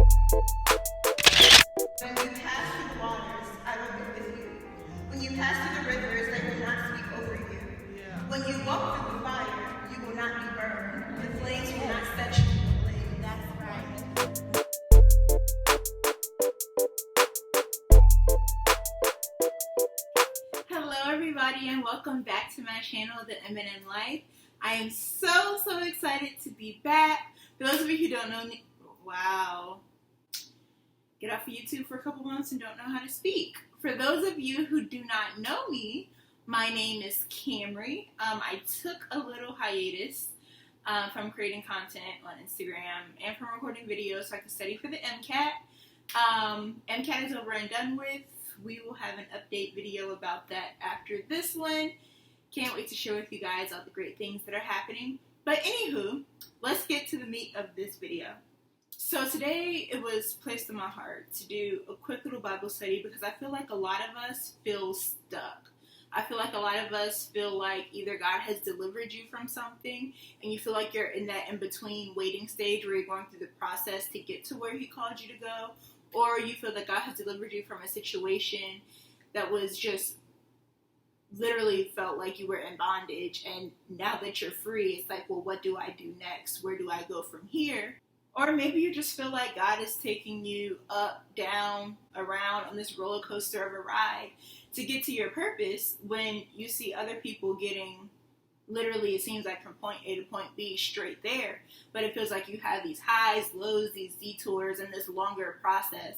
When you pass through the waters, I will be with you. When you pass through the rivers, they will not sweep over you. When you walk through the fire, you will not be burned. The flames will not set you ablaze. That's right. Hello everybody and welcome back to my channel, the M&MLife. I am so excited to be back. For those of you who don't know me, wow. Get off of YouTube for a couple months and don't know how to speak. For those of you who do not know me, my name is Camry. I took a little hiatus from creating content on Instagram and from recording videos so I could study for the MCAT. MCAT is over and done with. We will have an update video about that after this one. Can't wait to share with you guys all the great things that are happening. But anywho, let's get to the meat of this video. So today it was placed in my heart to do a quick little Bible study because I feel like a lot of us feel stuck. I feel like a lot of us feel like either God has delivered you from something and you feel like you're in that in-between waiting stage where you're going through the process to get to where He called you to go, or you feel that God has delivered you from a situation that was just literally felt like you were in bondage, and now that you're free, it's like, well, what do I do next? Where do I go from here? Or maybe you just feel like God is taking you up, down, around on this roller coaster of a ride to get to your purpose when you see other people getting, literally, it seems like from point A to point B straight there, but it feels like you have these highs, lows, these detours, and this longer process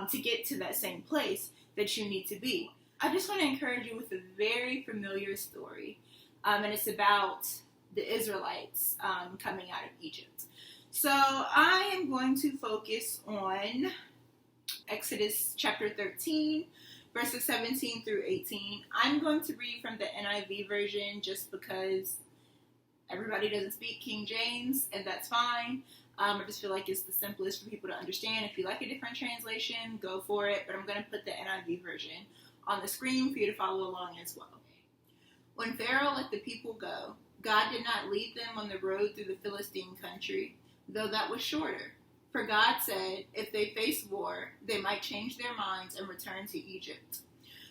to get to that same place that you need to be. I just want to encourage you with a very familiar story, and it's about the Israelites coming out of Egypt. So I am going to focus on Exodus chapter 13, verses 17 through 18. I'm going to read from the NIV version just because everybody doesn't speak King James, and that's fine. I just feel like it's the simplest for people to understand. If you like a different translation, go for it, but I'm going to put the NIV version on the screen for you to follow along as well. When Pharaoh let the people go, God did not lead them on the road through the Philistine country, though that was shorter. For God said, if they face war, they might change their minds and return to Egypt.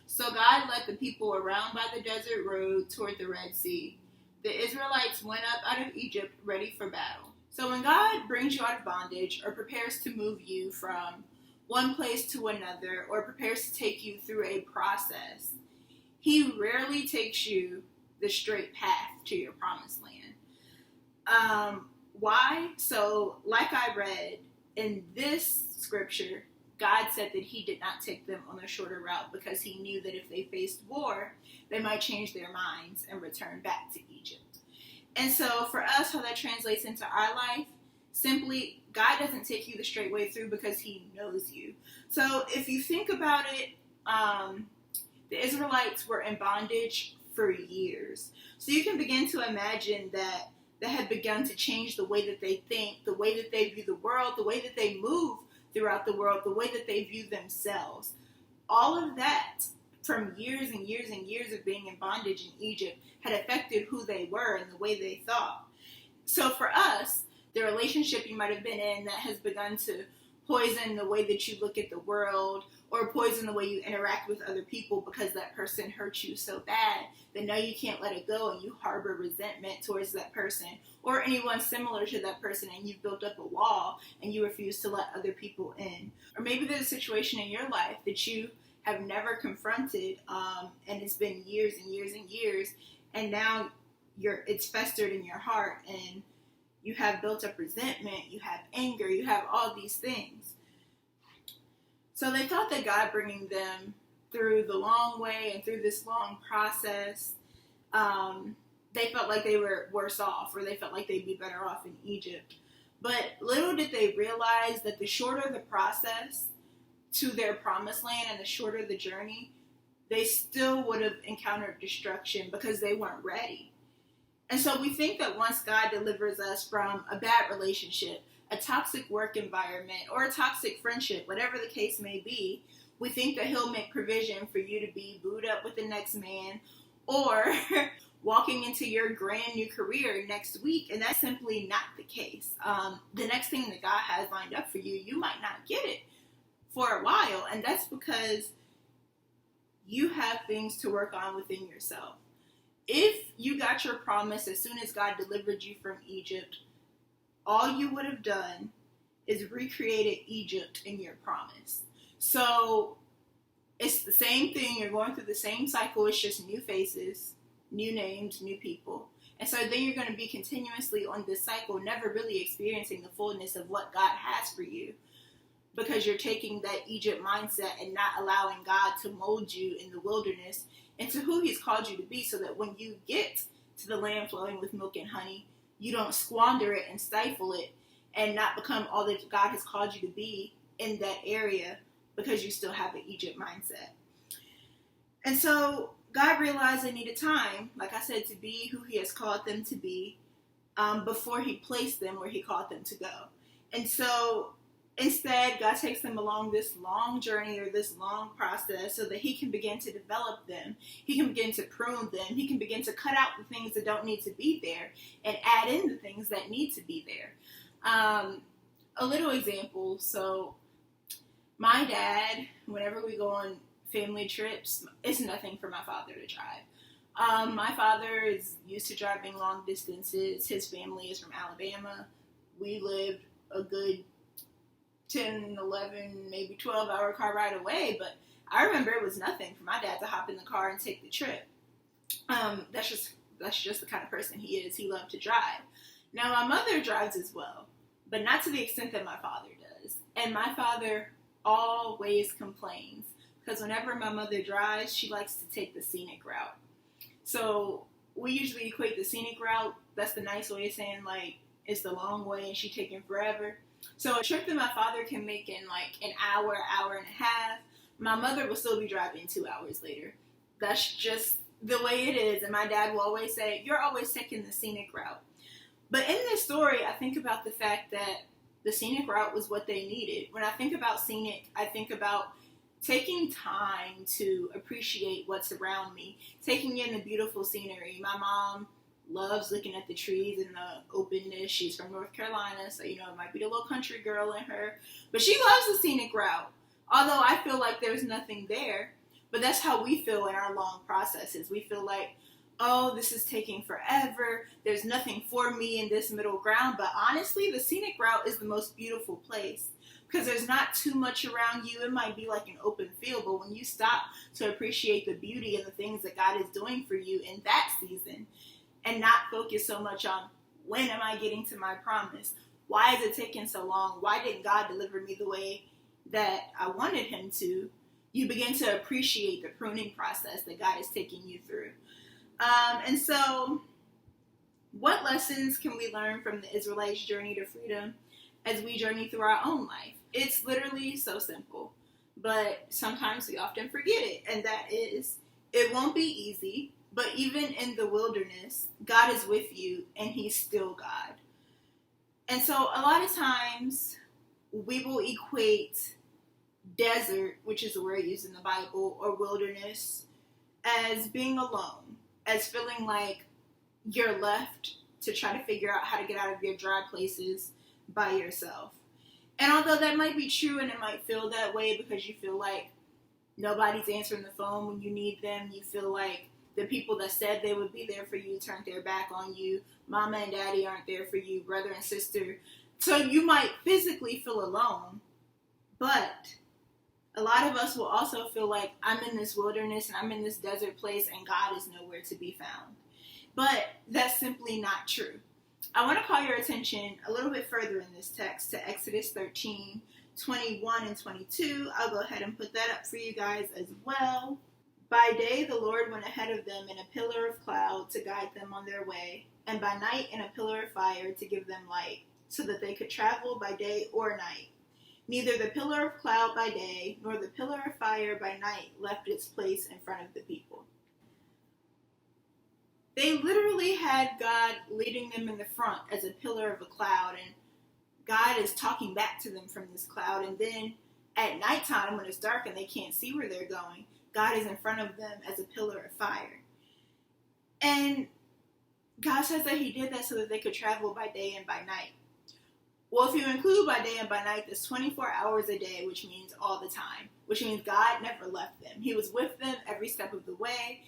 So God led the people around by the desert road toward the Red Sea. The Israelites went up out of Egypt ready for battle. So when God brings you out of bondage or prepares to move you from one place to another or prepares to take you through a process, He rarely takes you the straight path to your promised land. Why? So, like I read in this scripture, God said that He did not take them on a shorter route because He knew that if they faced war, they might change their minds and return back to Egypt. And so for us, how that translates into our life, simply, God doesn't take you the straight way through because He knows you. So if you think about it, the Israelites were in bondage for years. So you can begin to imagine that had begun to change the way that they think, the way that they view the world, the way that they move throughout the world, the way that they view themselves. All of that from years and years and years of being in bondage in Egypt had affected who they were and the way they thought. So for us, the relationship you might have been in that has begun to poison the way that you look at the world or poison the way you interact with other people because that person hurt you so bad that now you can't let it go and you harbor resentment towards that person or anyone similar to that person, and you've built up a wall and you refuse to let other people in. Or maybe there's a situation in your life that you have never confronted and it's been years and years and years, and now it's festered in your heart and you have built up resentment, you have anger, you have all these things. So they thought that God bringing them through the long way and through this long process, they felt like they were worse off, or they felt like they'd be better off in Egypt. But little did they realize that the shorter the process to their promised land and the shorter the journey, they still would have encountered destruction because they weren't ready. And so we think that once God delivers us from a bad relationship, a toxic work environment, or a toxic friendship, whatever the case may be, we think that He'll make provision for you to be booed up with the next man, or walking into your brand new career next week, and that's simply not the case. The next thing that God has lined up for you, you might not get it for a while, and that's because you have things to work on within yourself. If you got your promise as soon as God delivered you from Egypt, all you would have done is recreated Egypt in your promise. So it's the same thing. You're going through the same cycle. It's just new faces, new names, new people. And so then you're going to be continuously on this cycle, never really experiencing the fullness of what God has for you, because you're taking that Egypt mindset and not allowing God to mold you in the wilderness into who he's called you to be, so that when you get to the land flowing with milk and honey, you don't squander it and stifle it and not become all that God has called you to be in that area, because you still have the Egypt mindset. And so God realized they needed time, like I said, to be who he has called them to be, before he placed them where he called them to go. And so instead, God takes them along this long journey or this long process so that he can begin to develop them. He can begin to prune them. He can begin to cut out the things that don't need to be there and add in the things that need to be there. A little example. So my dad, whenever we go on family trips, it's nothing for my father to drive. My father is used to driving long distances. His family is from Alabama. We lived a good 10, 11, maybe 12-hour car ride away, but I remember it was nothing for my dad to hop in the car and take the trip. That's just the kind of person he is. He loved to drive. Now, my mother drives as well, but not to the extent that my father does. And my father always complains, because whenever my mother drives, she likes to take the scenic route. So we usually equate the scenic route, that's the nice way of saying, like, it's the long way and she's taking forever. So a trip that my father can make in like an hour, hour and a half, my mother will still be driving 2 hours later. That's just the way it is. And my dad will always say, you're always taking the scenic route. But in this story, I think about the fact that the scenic route was what they needed. When I think about scenic, I think about taking time to appreciate what's around me, taking in the beautiful scenery. My mom loves looking at the trees and the openness. She's from North Carolina, so, it might be the little country girl in her. But she loves the scenic route, although I feel like there's nothing there. But that's how we feel in our long processes. We feel like, oh, this is taking forever. There's nothing for me in this middle ground. But honestly, the scenic route is the most beautiful place, because there's not too much around you. It might be like an open field, but when you stop to appreciate the beauty and the things that God is doing for you in that season, and not focus so much on, when am I getting to my promise? Why is it taking so long? Why didn't God deliver me the way that I wanted him to? You begin to appreciate the pruning process that God is taking you through. And so what lessons can we learn from the Israelites' journey to freedom as we journey through our own life? It's literally so simple, but sometimes we often forget it. And that is, it won't be easy. But even in the wilderness, God is with you, and he's still God. And so a lot of times we will equate desert, which is a word used in the Bible, or wilderness, as being alone, as feeling like you're left to try to figure out how to get out of your dry places by yourself. And although that might be true, and it might feel that way because you feel like nobody's answering the phone when you need them, you feel like the people that said they would be there for you turned their back on you. Mama and daddy aren't there for you, brother and sister. So you might physically feel alone, but a lot of us will also feel like, I'm in this wilderness and I'm in this desert place and God is nowhere to be found. But that's simply not true. I want to call your attention a little bit further in this text to Exodus 13, 21 and 22. I'll go ahead and put that up for you guys as well. By day, the Lord went ahead of them in a pillar of cloud to guide them on their way, and by night in a pillar of fire to give them light, so that they could travel by day or night. Neither the pillar of cloud by day, nor the pillar of fire by night left its place in front of the people. They literally had God leading them in the front as a pillar of a cloud, and God is talking back to them from this cloud. And then at nighttime, when it's dark and they can't see where they're going, God is in front of them as a pillar of fire. And God says that he did that so that they could travel by day and by night. Well, if you include by day and by night, there's 24 hours a day, which means all the time, which means God never left them. He was with them every step of the way,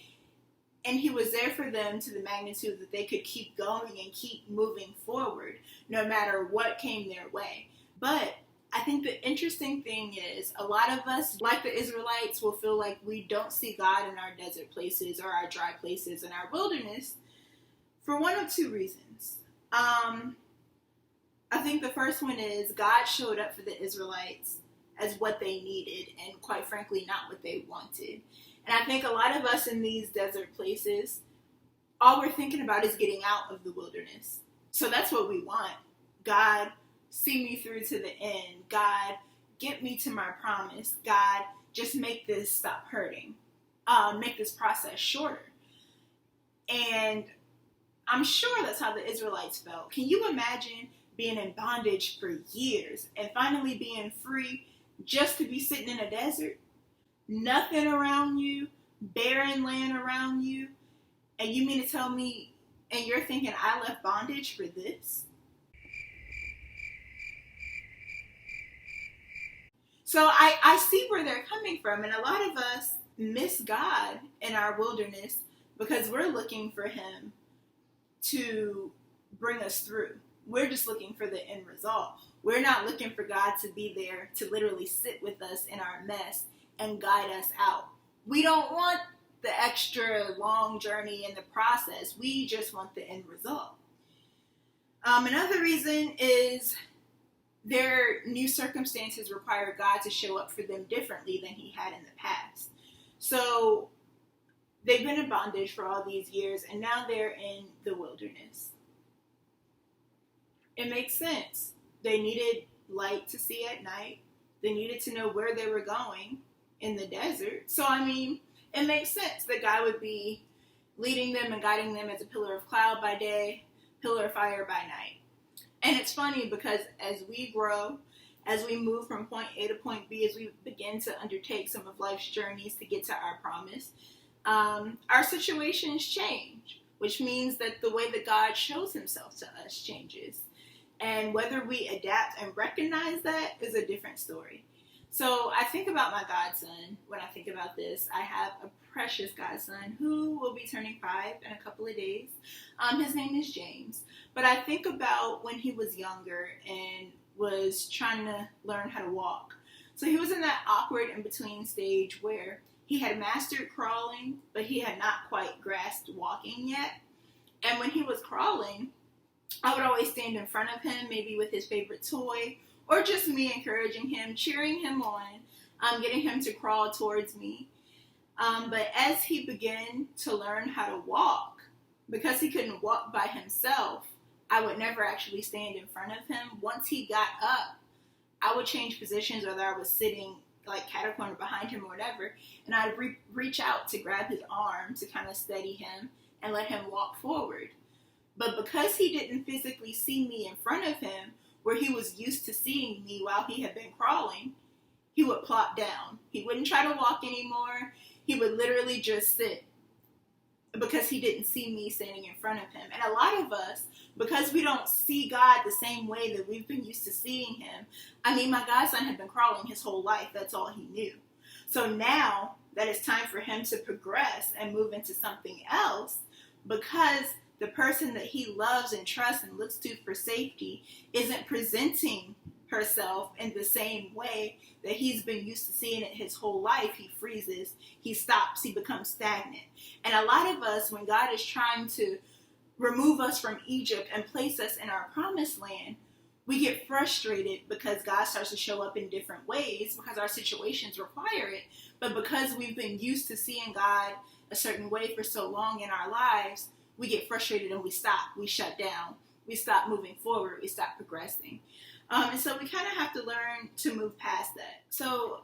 and he was there for them to the magnitude that they could keep going and keep moving forward, no matter what came their way. But I think the interesting thing is a lot of us, like the Israelites, will feel like we don't see God in our desert places or our dry places and our wilderness for one of two reasons. I think the first one is God showed up for the Israelites as what they needed and, quite frankly, not what they wanted. And I think a lot of us in these desert places, all we're thinking about is getting out of the wilderness. So that's what we want. God, see me through to the end. God, get me to my promise. God, just make this stop hurting. Make this process shorter. And I'm sure that's how the Israelites felt. Can you imagine being in bondage for years and finally being free just to be sitting in a desert? Nothing around you, barren land around you, and you mean to tell me, and you're thinking I left bondage for this? So I see where they're coming from, and a lot of us miss God in our wilderness because we're looking for him to bring us through. We're just looking for the end result. We're not looking for God to be there to literally sit with us in our mess and guide us out. We don't want the extra long journey in the process. We just want the end result. Another reason is their new circumstances require God to show up for them differently than he had in the past. So they've been in bondage for all these years, and now they're in the wilderness. It makes sense. They needed light to see at night. They needed to know where they were going in the desert. So, I mean, it makes sense that God would be leading them and guiding them as a pillar of cloud by day, pillar of fire by night. And it's funny because as we grow, as we move from point A to point B, as we begin to undertake some of life's journeys to get to our promise, our situations change, which means that the way that God shows himself to us changes. And whether we adapt and recognize that is a different story. So I think about my godson when I think about this. I have a precious godson who will be turning 5 in a couple of days. His name is James. But I think about when he was younger and was trying to learn how to walk. So he was in that awkward in-between stage where he had mastered crawling, but he had not quite grasped walking yet. And when he was crawling, I would always stand in front of him, maybe with his favorite toy, or just me encouraging him, cheering him on, getting him to crawl towards me. But as he began to learn how to walk, because he couldn't walk by himself, I would never actually stand in front of him. Once he got up, I would change positions, whether I was sitting like cat-corner behind him or whatever, and I'd reach out to grab his arm to kind of steady him and let him walk forward. But because he didn't physically see me in front of him, where he was used to seeing me while he had been crawling, he would plop down. He wouldn't try to walk anymore. He would literally just sit because he didn't see me standing in front of him. And a lot of us, because we don't see God the same way that we've been used to seeing him. I mean, my godson had been crawling his whole life. That's all he knew. So now that it's time for him to progress and move into something else, because the person that he loves and trusts and looks to for safety isn't presenting herself in the same way that he's been used to seeing it his whole life, he freezes, he stops, he becomes stagnant. And a lot of us, when God is trying to remove us from Egypt and place us in our promised land, we get frustrated because God starts to show up in different ways because our situations require it. But because we've been used to seeing God a certain way for so long in our lives, we get frustrated and we stop, we shut down, we stop moving forward, we stop progressing. And so we kind of have to learn to move past that. So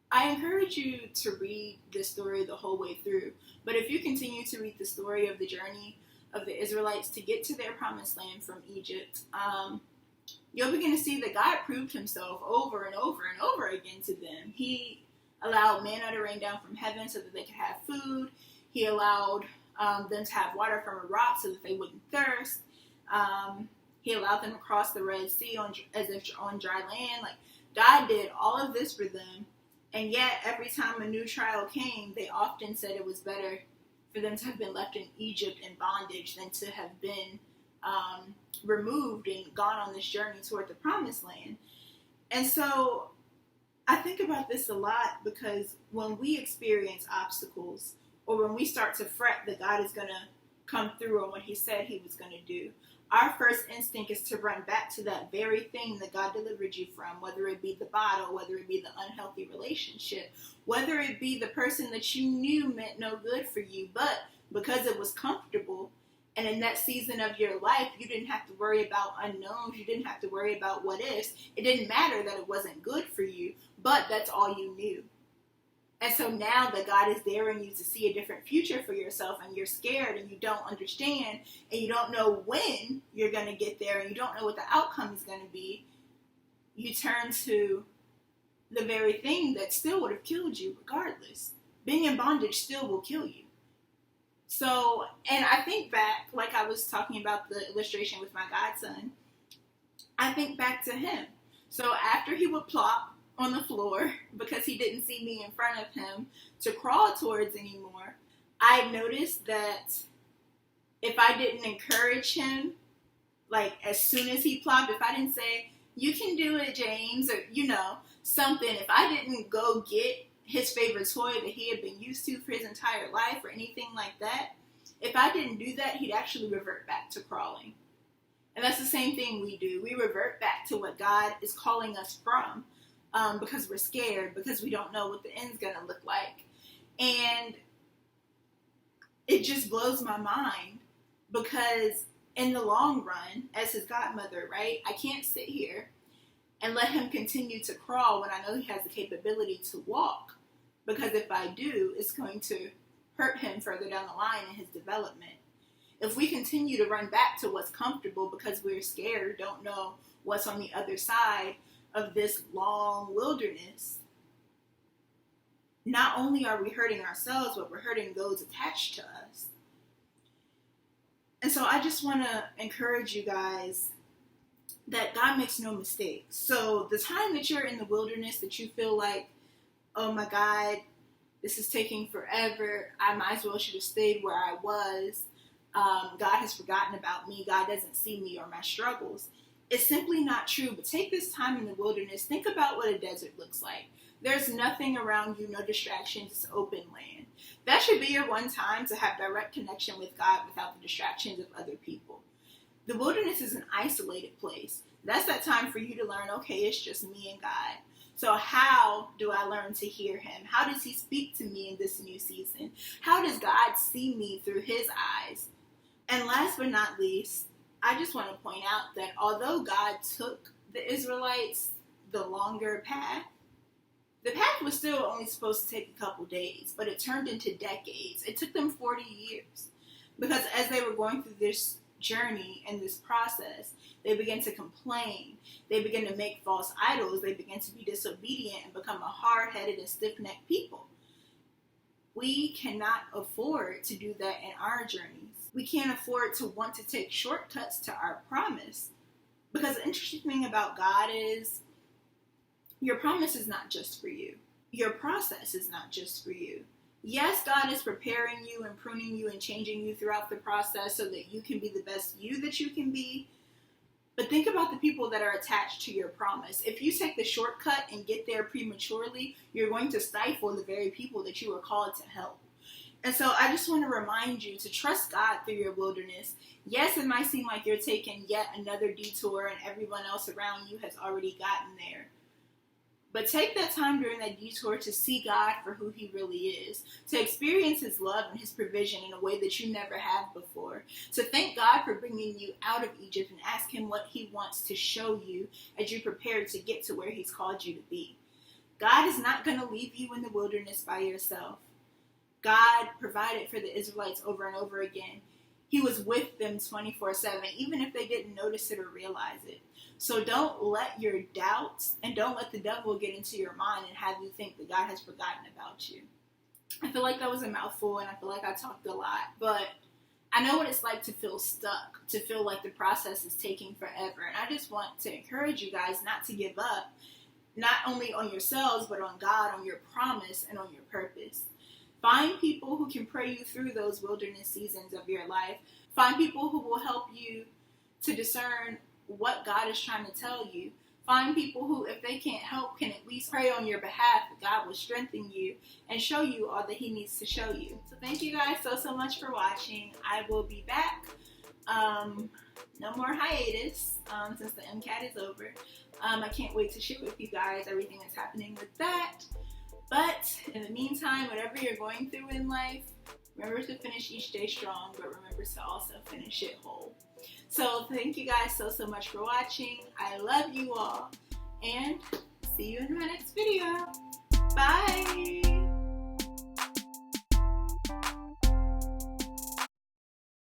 I encourage you to read this story the whole way through. But if you continue to read the story of the journey of the Israelites to get to their promised land from Egypt, you'll begin to see that God proved himself over and over and over again to them. He allowed manna to rain down from heaven so that they could have food. He allowed them to have water from a rock so that they wouldn't thirst. He allowed them to cross the Red Sea as if on dry land. Like, God did all of this for them, and yet every time a new trial came, they often said it was better for them to have been left in Egypt in bondage than to have been removed and gone on this journey toward the promised land. And so I think about this a lot, because when we experience obstacles, or when we start to fret that God is going to come through on what he said he was going to do, our first instinct is to run back to that very thing that God delivered you from, whether it be the bottle, whether it be the unhealthy relationship, whether it be the person that you knew meant no good for you, but because it was comfortable, and in that season of your life, you didn't have to worry about unknowns, you didn't have to worry about what ifs, it didn't matter that it wasn't good for you, but that's all you knew. And so now that God is daring you to see a different future for yourself, and you're scared and you don't understand and you don't know when you're going to get there and you don't know what the outcome is going to be, you turn to the very thing that still would have killed you regardless. Being in bondage still will kill you. So, and I think back, like I was talking about the illustration with my godson, I think back to him. So after he would plop on the floor because he didn't see me in front of him to crawl towards anymore, I noticed that if I didn't encourage him, like as soon as he plopped, if I didn't say, "You can do it, James," or something, if I didn't go get his favorite toy that he had been used to for his entire life or anything like that, if I didn't do that, he'd actually revert back to crawling. And that's the same thing we do. We revert back to what God is calling us from, because we're scared, because we don't know what the end's going to look like. And it just blows my mind, because in the long run, as his godmother, right, I can't sit here and let him continue to crawl when I know he has the capability to walk, because if I do, it's going to hurt him further down the line in his development. If we continue to run back to what's comfortable because we're scared, don't know what's on the other side of this long wilderness, not only are we hurting ourselves, but we're hurting those attached to us. And so I just want to encourage you guys that God makes no mistakes. So the time that you're in the wilderness, that you feel like, oh my God, this is taking forever, I might as well should have stayed where I was, God has forgotten about me, God doesn't see me or my struggles, it's simply not true. But take this time in the wilderness, think about what a desert looks like. There's nothing around you, no distractions, it's open land. That should be your one time to have direct connection with God without the distractions of other people. The wilderness is an isolated place. That's that time for you to learn, okay, it's just me and God. So how do I learn to hear him? How does he speak to me in this new season? How does God see me through his eyes? And last but not least, I just want to point out that although God took the Israelites the longer path, the path was still only supposed to take a couple days, but it turned into decades. It took them 40 years, because as they were going through this journey and this process, they began to complain. They began to make false idols. They began to be disobedient and become a hard-headed and stiff-necked people. We cannot afford to do that in our journeys. We can't afford to want to take shortcuts to our promise, because the interesting thing about God is your promise is not just for you. Your process is not just for you. Yes, God is preparing you and pruning you and changing you throughout the process so that you can be the best you that you can be. But think about the people that are attached to your promise. If you take the shortcut and get there prematurely, you're going to stifle the very people that you are called to help. And so I just want to remind you to trust God through your wilderness. Yes, it might seem like you're taking yet another detour and everyone else around you has already gotten there. But take that time during that detour to see God for who he really is, to experience his love and his provision in a way that you never have before, to thank God for bringing you out of Egypt and ask him what he wants to show you as you prepare to get to where he's called you to be. God is not going to leave you in the wilderness by yourself. God provided for the Israelites over and over again. He was with them 24/7, even if they didn't notice it or realize it. So don't let your doubts and don't let the devil get into your mind and have you think that God has forgotten about you. I feel like that was a mouthful, and I feel like I talked a lot, but I know what it's like to feel stuck, to feel like the process is taking forever. And I just want to encourage you guys not to give up, not only on yourselves, but on God, on your promise, and on your purpose. Find people who can pray you through those wilderness seasons of your life. Find people who will help you to discern what God is trying to tell you. Find people who, if they can't help, can at least pray on your behalf. God will strengthen you and show you all that he needs to show you. So thank you guys so much for watching. I will be back. No more hiatus since the MCAT is over. I can't wait to share with you guys everything that's happening with that. But in the meantime, whatever you're going through in life, remember to finish each day strong, but remember to also finish it whole. So thank you guys so much for watching. I love you all, and see you in my next video. Bye.